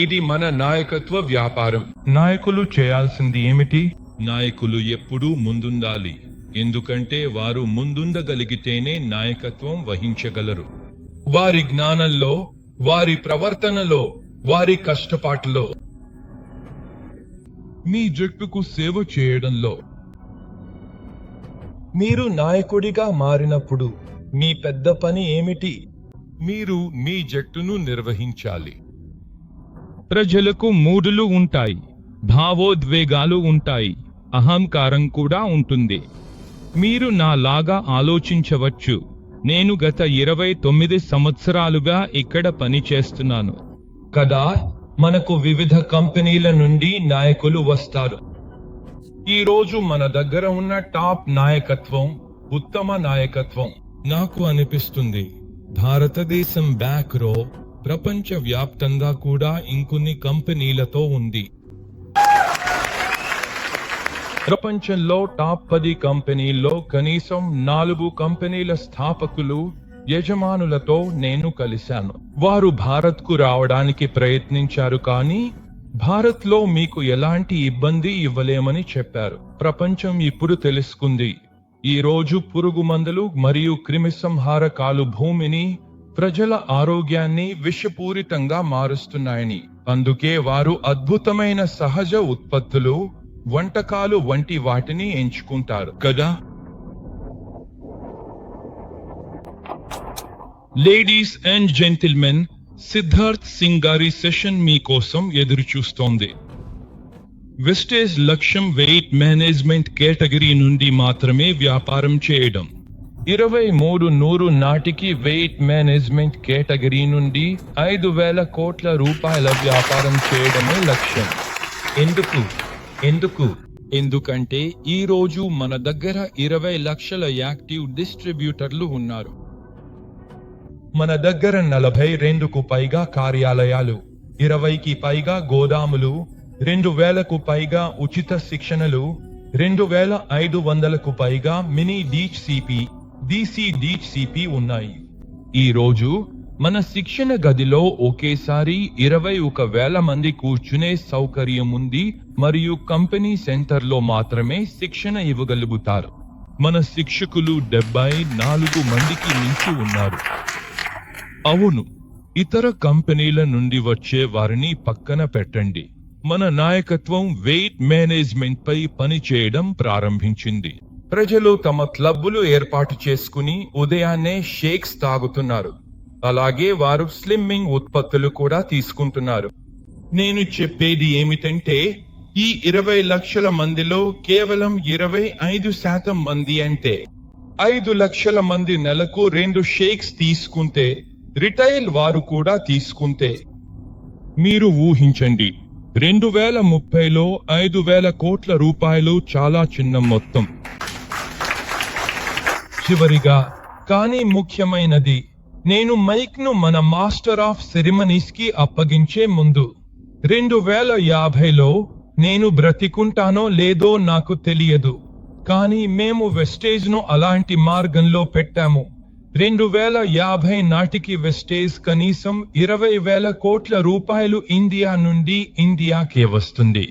ఇది మన నాయకత్వ వ్యాపారం. నాయకులు చేయాల్సింది ఏమిటి? నాయకులు ఎప్పుడూ ముందుండాలి. ఎందుకంటే వారు ముందుండగలిగితేనే నాయకత్వం వహించగలరు. వారి జ్ఞానంలో, వారి ప్రవర్తనలో, వారి కష్టపాటులో, మీ జట్టుకు సేవ చేయడంలో. మీరు నాయకుడిగా మారినప్పుడు మీ పెద్ద పని ఏమిటి? మీరు మీ జట్టును నిర్వహించాలి. ప్రజలకు మూడులు ఉంటాయి, భావోద్వేగాలు ఉంటాయి, అహంకారం కూడా ఉంటుంది. మీరు నాలాగా ఆలోచించవచ్చు. నేను గత 29 సంవత్సరాలుగా ఇక్కడ పనిచేస్తున్నాను కదా. మనకు వివిధ కంపెనీల నుండి నాయకులు వస్తారు. ఈ రోజు మన దగ్గర ఉన్న టాప్ నాయకత్వం ఉత్తమ నాయకత్వం. నాకు అనిపిస్తుంది భారతదేశం బ్యాక్ రో ప్రపంచ వ్యాప్తంగా కూడా ఇంకొన్ని కంపెనీలతో ఉంది. ప్రపంచంలో టాప్ 10 కంపెనీల్లో కనీసం 4 కంపెనీల స్థాపకులు, యజమానులతో నేను కలిశాను. వారు భారత్కు రావడానికి ప్రయత్నించారు, కానీ భారత్లో మీకు ఎలాంటి ఇబ్బంది ఇవ్వలేమని చెప్పారు. ప్రపంచం ఇప్పుడు తెలుసుకుంది. ఈ రోజు పురుగు మందులు మరియు క్రిమిసంహారకాలు భూమిని, ప్రజల ఆరోగ్యాన్ని విషపూరితంగా మారుస్తున్నాయని. అందుకే వారు అద్భుతమైన సహజ ఉత్పత్తులు, వంటకాలు వంటి వాటిని ఎంచుకుంటారు కదా. Ladies and gentlemen, Siddharth Singh గారి సెషన్ మీకోసం ఎదురుచూస్తోంది. వెస్టేజ్ లక్ష్యం వెయిట్ మేనేజ్మెంట్ కేటగిరీ నుండి మాత్రమే వ్యాపారం చేయడం. 2300 నాటికి వెయిట్ మేనేజ్మెంట్ కేటగిరీ నుండి 5,000 కోట్ల రూపాయల వ్యాపారం చేయడమే లక్ష్యం. ఎందుకంటే ఈ రోజు మన దగ్గర 20 లక్షల యాక్టివ్ డిస్ట్రిబ్యూటర్లు ఉన్నారు. మన దగ్గర 42కు పైగా కార్యాలయాలు, 20కి పైగా గోదాములు, 2,000కు పైగా ఉచిత శిక్షణలు, 2,500కు పైగా మినీ DCP ఉన్నాయి. ఈ రోజు మన శిక్షణ గదిలో ఒకేసారి 21,000 మంది కూర్చునే సౌకర్యం ఉంది మరియు కంపెనీ సెంటర్లో మాత్రమే శిక్షణ ఇవ్వగలుగుతారు. మన శిక్షకులు 74 మందికి మించి ఉన్నారు. అవును, ఇతర కంపెనీల నుండి వచ్చే వారిని పక్కన పెట్టండి. మన నాయకత్వం వెయిట్ మేనేజ్మెంట్ పై పని చేయడం ప్రారంభించింది. ప్రజలు తమ క్లబ్బులు ఏర్పాటు చేసుకుని ఉదయాన్నే షేక్స్ తాగుతున్నారు. అలాగే వారు స్లిమ్మింగ్ ఉత్పత్తులు కూడా తీసుకుంటున్నారు. నేను చెప్పేది ఏమిటంటే ఈ 20 లక్షల మందిలో కేవలం 25% మంది, అంటే 5 లక్షల మంది నెలకు 2 షేక్స్ తీసుకుంటే, రిటైల్ వారు కూడా తీసుకుంటే, మీరు ఊహించండి, 2030లో 5,000 కోట్ల రూపాయలు చాలా చిన్న మొత్తం. చివరిగా కానీ ముఖ్యమైనది, నేను మైక్ ను మన మాస్టర్ ఆఫ్ సెరిమనీస్ కి అప్పగించే ముందు 2050లో నేను బ్రతికుంటానో లేదో నాకు తెలియదు, కానీ మేము వెస్టేజ్ ను అలాంటి మార్గంలో పెట్టాము. 2050 నాటికి వెస్టేజ్ కనీసం 20,000 కోట్ల రూపాయలు ఇండియా నుండి ఇండియాకే వస్తుంది.